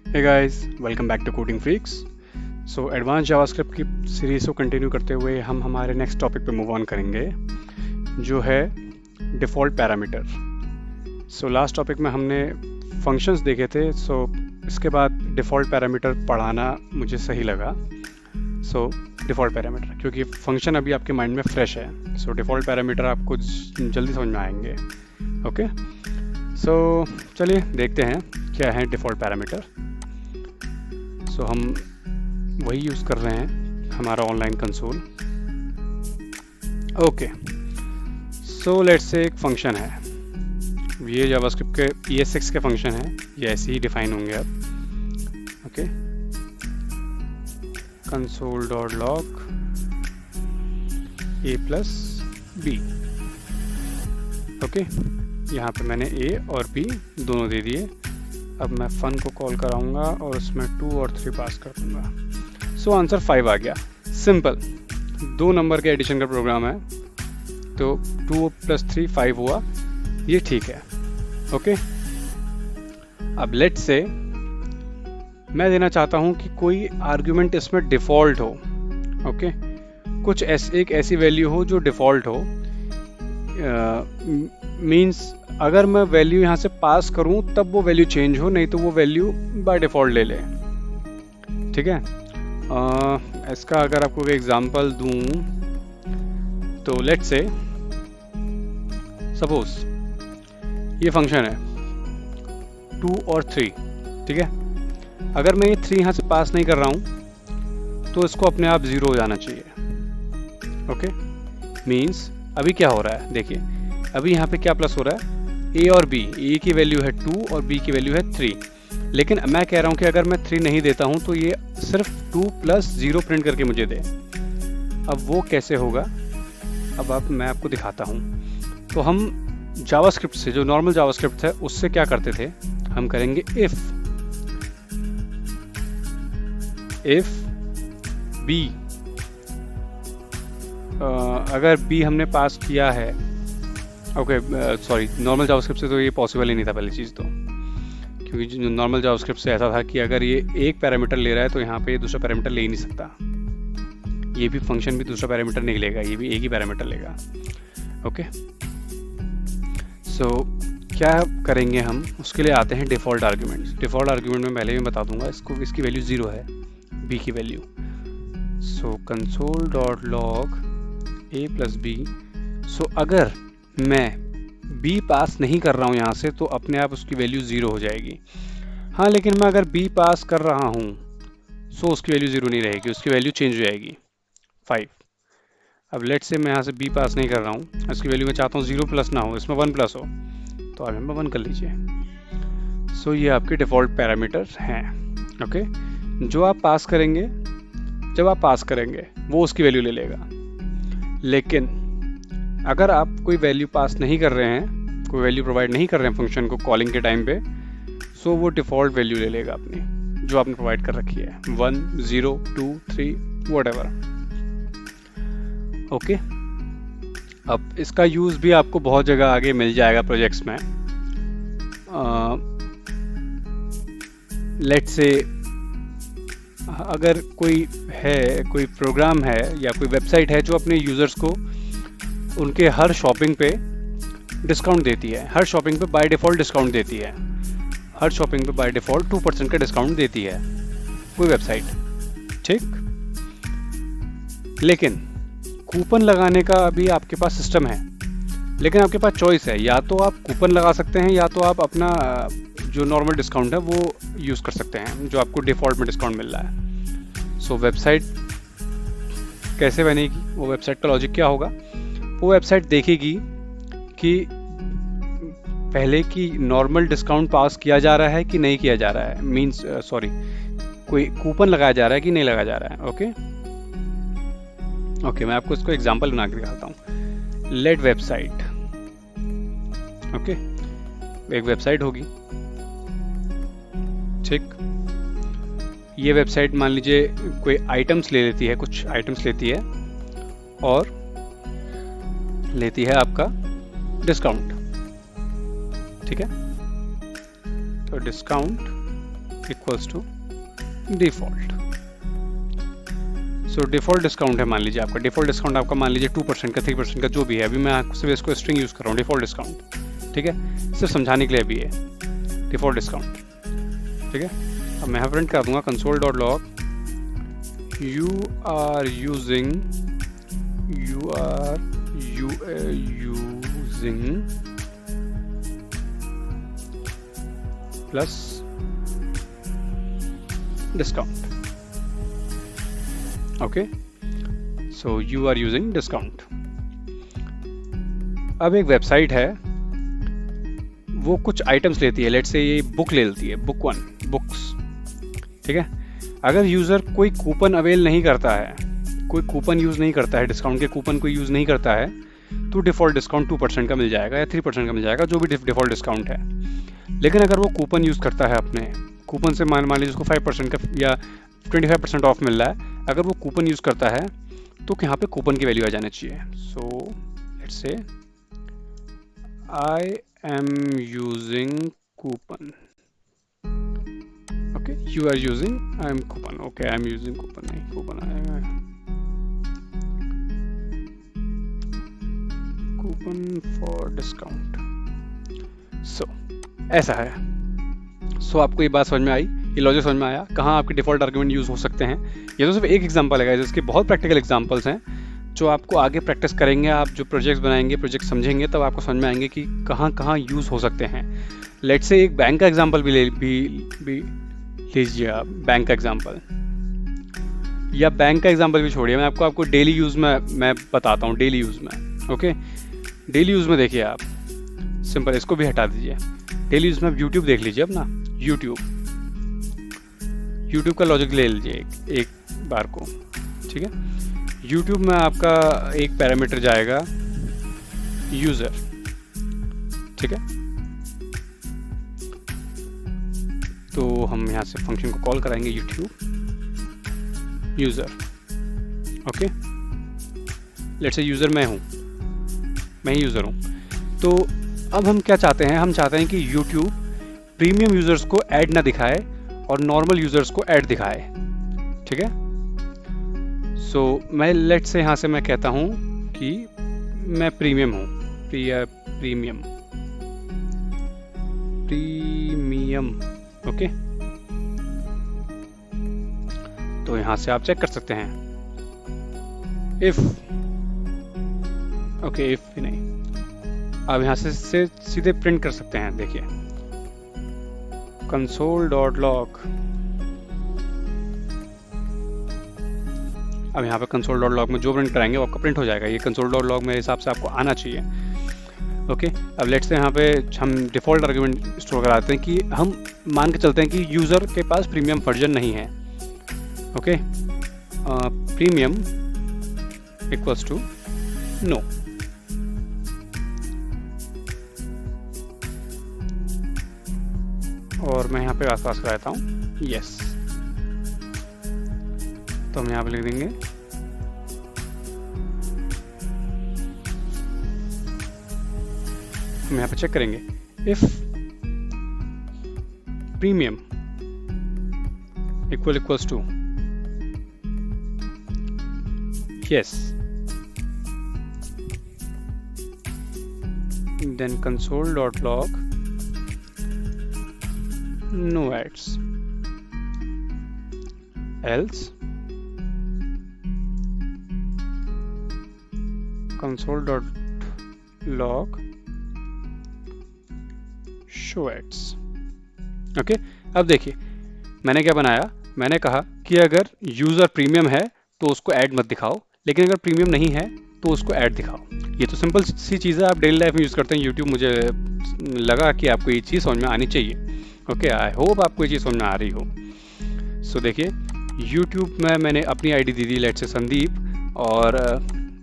Hey guys, welcome back to coding freaks. So advance JavaScript की series को continue करते हुए हम हमारे नेक्स्ट टॉपिक पे मूव ऑन करेंगे, जो है default parameter. So last topic में हमने फंक्शंस देखे थे। सो इसके बाद डिफ़ॉल्ट पैरामीटर पढ़ाना मुझे सही लगा। सो डिफ़ॉल्ट पैरामीटर, क्योंकि फंक्शन अभी आपके माइंड में फ्रेश है, सो डिफ़ॉल्ट पैरामीटर आपको जल्दी समझ में आएंगे। ओके, सो चलिए देखते हैं क्या है डिफ़ॉल्ट पैरामीटर। सो हम वही यूज़ कर रहे हैं, हमारा online console. Okay, so let's से एक फंक्शन है, ये जावास्क्रिप्ट के ES6 के फंक्शन है, ये ऐसे ही डिफाइन होंगे अब। Okay, console dot log a+b। Okay, यहाँ पे मैंने a और b दोनों दे दिए। अब मैं फन को कॉल कराऊंगा और उसमें 2 और 3 पास कर दूंगा। सो आंसर 5 आ गया। सिंपल, 2 नंबर के एडिशन का प्रोग्राम है, तो 2 + 3 5 हुआ, ये ठीक है। ओके, अब लेट्स से मैं देना चाहता हूँ कि कोई आर्ग्यूमेंट इसमें डिफ़ॉल्ट हो। ओके, कुछ एक ऐसी वैल्यू हो जो डिफ़ॉल्ट हो। मीन्स अगर मैं वैल्यू यहाँ से पास करूँ तब वो वैल्यू चेंज हो, नहीं तो वो वैल्यू बाय डिफ़ॉल्ट ले ले। ठीक है, इसका अगर आपको कोई एग्जांपल दूँ तो लेट्स से सपोज ये फंक्शन है 2 और 3। ठीक है, अगर मैं ये 3 यहाँ से पास नहीं कर रहा हूँ तो इसको अपने आप 0 हो जाना चाहिए। ओके, मीन्स अभी क्या हो रहा है, देखिए अभी यहाँ पे क्या प्लस हो रहा है, a और b, a की वैल्यू है 2 और b की वैल्यू है 3। लेकिन मैं कह रहा हूँ कि अगर मैं 3 नहीं देता हूँ तो ये सिर्फ 2 + 0 प्रिंट करके मुझे दे। अब वो कैसे होगा, अब मैं आपको दिखाता हूँ। तो हम जावास्क्रिप्ट से, जो नॉर्मल जावास्क्रिप्ट है उससे क्या करते थे, हम करेंगे इफ b, अगर b हमने पास किया है, ओके सॉरी, नॉर्मल जावास्क्रिप्ट से तो ये पॉसिबल ही नहीं था पहली चीज़ तो, क्योंकि नॉर्मल जावास्क्रिप्ट से ऐसा था कि अगर ये एक पैरामीटर ले रहा है तो यहाँ पे ये दूसरा पैरामीटर ले ही नहीं सकता। ये भी फंक्शन भी दूसरा पैरामीटर नहीं लेगा, ये भी एक ही पैरामीटर लेगा। ओके, सो क्या करेंगे हम, उसके लिए आते हैं डिफ़ॉल्ट आर्ग्यूमेंट्स। डिफ़ॉल्ट आर्ग्यूमेंट में पहले भी बता दूंगा, इसकी वैल्यू 0 है, b की वैल्यू। सो कंसोल डॉट लॉग a+b। सो अगर मैं b पास नहीं कर रहा हूँ यहाँ से तो अपने आप उसकी वैल्यू 0 हो जाएगी। हाँ, लेकिन मैं अगर b पास कर रहा हूँ सो उसकी वैल्यू 0 नहीं रहेगी, उसकी वैल्यू चेंज हो जाएगी 5। अब लेट से मैं यहाँ से b पास नहीं कर रहा हूँ, उसकी वैल्यू मैं चाहता हूँ 0+ ना हो, इसमें 1+ हो, तो आप यहाँ 1 कर लीजिए। सो ये आपके डिफ़ॉल्ट पैरामीटर हैं। ओके, जो आप पास करेंगे, जब आप पास करेंगे वो उसकी वैल्यू ले लेगा। लेकिन अगर आप कोई वैल्यू पास नहीं कर रहे हैं, कोई वैल्यू प्रोवाइड नहीं कर रहे हैं फंक्शन को कॉलिंग के टाइम पे, सो वो डिफ़ॉल्ट वैल्यू ले लेगा अपनी, जो आपने प्रोवाइड कर रखी है, 1 0 2 3 व्हाटएवर। ओके, अब इसका यूज़ भी आपको बहुत जगह आगे मिल जाएगा प्रोजेक्ट्स में। लेट्स से अगर कोई प्रोग्राम है या कोई वेबसाइट है जो अपने यूज़र्स को उनके हर शॉपिंग पे डिस्काउंट देती है, हर शॉपिंग पे बाय डिफ़ॉल्ट डिस्काउंट देती है, हर शॉपिंग पे बाय डिफ़ॉल्ट 2% का डिस्काउंट देती है कोई वेबसाइट। ठीक, लेकिन कूपन लगाने का अभी आपके पास सिस्टम है, लेकिन आपके पास चॉइस है, या तो आप कूपन लगा सकते हैं या तो आप अपना जो नॉर्मल डिस्काउंट है वो यूज़ कर सकते हैं, जो आपको डिफ़ॉल्ट में डिस्काउंट मिल रहा है। सो वेबसाइट कैसे बनेगी, वो वेबसाइट का लॉजिक क्या होगा, वो वेबसाइट देखेगी कि पहले की नॉर्मल डिस्काउंट पास किया जा रहा है कि नहीं किया जा रहा है, मींस सॉरी, कोई कूपन लगाया जा रहा है कि नहीं लगाया जा रहा है। ओके, मैं आपको इसको एग्जांपल बना के दिखाता हूँ। लेट वेबसाइट, ओके, एक वेबसाइट होगी। ठीक, ये वेबसाइट मान लीजिए कोई आइटम्स ले लेती है, कुछ आइटम्स लेती है और लेती है आपका डिस्काउंट। ठीक है, तो discount equals to default. So default discount है, मान लीजिए आपका डिफॉल्ट डिस्काउंट आपका मान लीजिए 2% का 3% का जो भी है। अभी मैं सिर्फ इसको स्ट्रिंग यूज़ कर रहा हूँ डिफॉल्ट डिस्काउंट, ठीक है, सिर्फ समझाने के लिए अभी है डिफॉल्ट डिस्काउंट, ठीक है। अब मैं यहाँ प्रिंट कर दूंगा console dot log you are using plus discount. Okay, so you are using discount. अब एक वेबसाइट है, वो कुछ आइटम्स लेती है, लेट्स से ये बुक ले लेती है, बुक 1 बुक्स, ठीक है। अगर यूज़र कोई कूपन अवेल नहीं करता है, कोई कूपन यूज़ नहीं करता है, डिस्काउंट के कूपन कोई यूज़ नहीं करता है, तो डिफ़ॉल्ट डिस्काउंट 2% का मिल जाएगा या 3% का मिल जाएगा, जो भी डिफ़ॉल्ट डिस्काउंट है। लेकिन अगर वो कूपन यूज़ करता है, अपने कूपन से मान लीजिए उसको 5% का या 25% ऑफ मिल रहा है, अगर वो कूपन यूज़ करता है तो यहाँ पे कूपन की वैल्यू आ जानी चाहिए। So let's say I am using coupon, okay, you are using I am coupon, okay, I am using coupon, नहीं कूपन आएगा, कूपन फॉर डिस्काउंट। सो ऐसा है। सो आपको ये बात समझ में आई, ये लॉजिक समझ में आया, कहाँ आपके डिफ़ॉल्ट आर्गुमेंट यूज़ हो सकते हैं। ये तो सिर्फ एक एग्जांपल है, इसके बहुत प्रैक्टिकल एग्जांपल्स हैं जो आपको आगे प्रैक्टिस करेंगे, आप जो प्रोजेक्ट्स बनाएंगे, प्रोजेक्ट समझेंगे, तब आपको समझ में आएंगे कि कहाँ कहाँ यूज़ हो सकते हैं। लेट्स से एक बैंक का एग्जांपल भी लीजिए आप, बैंक का एग्जांपल, या बैंक का एग्जांपल भी छोड़िए, मैं आपको डेली यूज़ में मैं बताता हूँ, डेली यूज़ में। ओके, डेली यूज़ में देखिए आप, सिंपल, इसको भी हटा दीजिए। डेली यूज़ में आप यूट्यूब देख लीजिए अपना, यूट्यूब का लॉजिक ले लीजिए एक बार को, ठीक है। यूट्यूब में आपका एक पैरामीटर जाएगा यूज़र, ठीक है। तो हम यहाँ से फंक्शन को कॉल कराएंगे YouTube user, okay. Let's say user मैं हूँ, मैं ही यूज़र हूँ। तो अब हम क्या चाहते हैं, हम चाहते हैं कि यूट्यूब प्रीमियम यूज़र्स को ऐड ना दिखाए और नॉर्मल यूज़र्स को ऐड दिखाए, ठीक है। सो मैं लेट्स से यहाँ से मैं कहता हूँ कि मैं प्रीमियम हूँ, प्रीमियम, ओके। तो यहाँ से आप चेक कर सकते हैं, इफ, ओके, इफ भी नहीं, आप यहाँ से सीधे प्रिंट कर सकते हैं। देखिए console.log, अब यहाँ पे console.log में जो प्रिंट कराएंगे वो आपका प्रिंट हो जाएगा। ये console.log मेरे हिसाब से आपको आना चाहिए, ओके। अब लेट्स से यहाँ पे हम डिफ़ॉल्ट आर्गुमेंट स्टोर कराते हैं कि हम मान के चलते हैं कि यूज़र के पास प्रीमियम वर्जन नहीं है, okay. Premium equals to no, और मैं यहाँ पे आसपास कराता हूँ यस। तो हम यहाँ पे लिख देंगे हम यहाँ पे चेक करेंगे, if premium equals to yes, then console.log no ads, else console.log show ads, okay. अब देखिए मैंने क्या बनाया, मैंने कहा कि अगर यूज़र प्रीमियम है तो उसको ऐड मत दिखाओ, लेकिन अगर प्रीमियम नहीं है तो उसको ऐड दिखाओ। ये तो सिंपल सी चीज़ है, आप डेली लाइफ में यूज़ करते हैं यूट्यूब। मुझे लगा कि आपको ये चीज़ समझ में आनी चाहिए, ओके। आई होप आपको ये चीज़ समझ में आ रही हो। सो देखिए यूट्यूब में मैंने अपनी ID they the, let's say Sandeep, और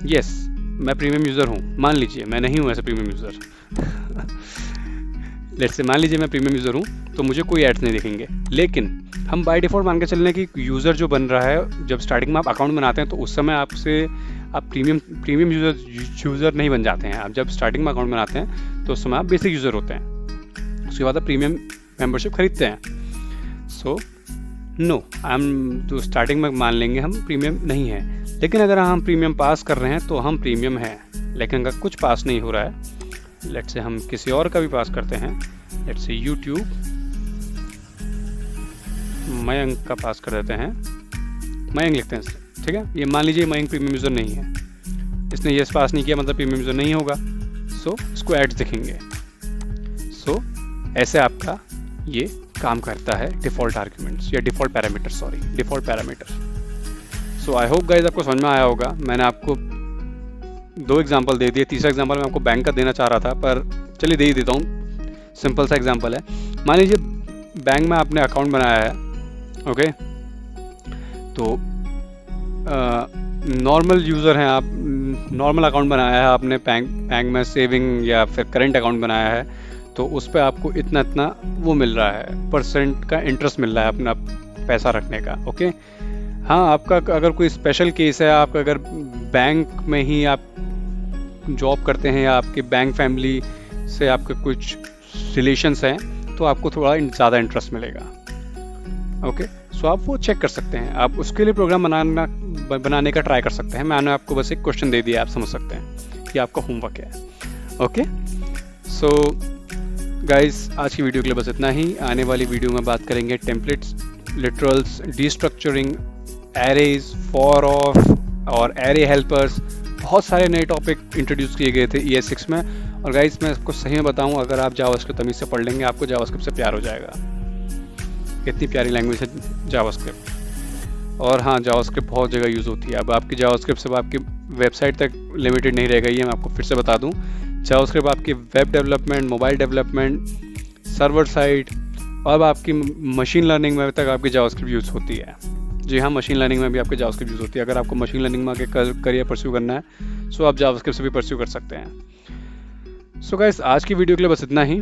यस मैं प्रीमियम यूज़र हूँ, मान लीजिए मैं नहीं हूँ ऐसे प्रीमियम यूज़र लेट्स से मान लीजिए मैं प्रीमियम यूज़र हूँ, तो मुझे कोई एड्स नहीं दिखेंगे। लेकिन हम बाय डिफ़ॉल्ट मान के चल रहे हैं कि यूज़र जो बन रहा है, जब स्टार्टिंग में आप अकाउंट बनाते हैं तो उस समय आप प्रीमियम यूज़र नहीं बन जाते हैं। आप जब स्टार्टिंग में अकाउंट बनाते हैं तो उस समय आप बेसिक यूज़र होते हैं, उसके बाद आप प्रीमियम मेंबरशिप खरीदते हैं। सो नो, तो स्टार्टिंग में मान लेंगे हम प्रीमियम नहीं है। लेकिन अगर हम प्रीमियम पास कर रहे हैं तो हम प्रीमियम हैं। लेकिन अगर कुछ पास नहीं हो रहा है, लेट्स से हम किसी और का भी पास करते हैं, लेट्स से यूट्यूब, मयंक का पास कर देते हैं, मयंक लिखते हैं, ठीक है। ये मान लीजिए मयंक प्रीमियम यूज़र नहीं है, इसने ये पास नहीं किया, मतलब प्रीमियम यूज़र नहीं होगा। सो इसको एड्स दिखेंगे। सो ऐसे आपका ये काम करता है डिफ़ॉल्ट आर्ग्यूमेंट्स या default parameter, sorry default parameter. So I hope guys आपको समझ में आया होगा। मैंने आपको 2 एग्जांपल दे दिए, तीसरा एग्जांपल मैं आपको बैंक का देना चाह रहा था, पर चलिए दे ही देता हूँ। सिंपल सा एग्जांपल है, मान लीजिए बैंक में आपने अकाउंट बनाया है, ओके। तो नॉर्मल यूज़र हैं आप, नॉर्मल अकाउंट बनाया है आपने बैंक में, सेविंग या फिर करेंट अकाउंट बनाया है, तो उस पर आपको इतना इतना वो मिल रहा है, परसेंट का इंटरेस्ट मिल रहा है अपना पैसा रखने का, ओके। हाँ, आपका अगर कोई स्पेशल केस है, आपका अगर बैंक में ही आप जॉब करते हैं या आपके बैंक फैमिली से आपके कुछ रिलेशंस हैं, तो आपको थोड़ा ज़्यादा इंटरेस्ट मिलेगा, ओके। सो आप वो चेक कर सकते हैं, आप उसके लिए प्रोग्राम बनाने का ट्राई कर सकते हैं। मैंने आपको बस एक क्वेश्चन दे दिया, आप समझ सकते हैं कि आपका होमवर्क है, ओके। सो गाइस, आज की वीडियो के लिए बस इतना ही। आने वाली वीडियो में बात करेंगे templates, literals, destructuring, arrays, for of और एरे हेल्पर्स। बहुत सारे नए टॉपिक इंट्रोड्यूस किए गए थे ES6 में। और गाइस, मैं आपको सही में बताऊं, अगर आप जावास्क्रिप्ट तमीज़ से पढ़ लेंगे, आपको जावास्क्रिप्ट से प्यार हो जाएगा। इतनी प्यारी लैंग्वेज है जावास्क्रिप्ट। और हाँ, जावास्क्रिप्ट बहुत जगह यूज़ होती है। अब आपकी जावास्क्रिप्ट सिर्फ आपकी वेबसाइट तक लिमिटेड नहीं रह गई है, मैं आपको फिर से बता दूँ। जावास्क्रिप्ट आपकी web development, mobile development, server side, और आपकी मशीन लर्निंग में तक आपकी जावास्क्रिप्ट यूज़ होती है। जी हाँ, मशीन लर्निंग में भी आपकी जावास्क्रिप्ट यूज़ होती है। अगर आपको मशीन लर्निंग में आगे करियर परस्यू करना है, सो आप जावास्क्रिप्ट से भी परस्यू कर सकते हैं। सो गाइस, आज की वीडियो के लिए बस इतना ही।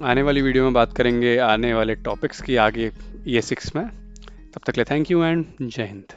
आने वाली वीडियो में बात करेंगे आने वाले टॉपिक्स की आगे ES6 में। तब तक के लिए थैंक यू एंड जय हिंद।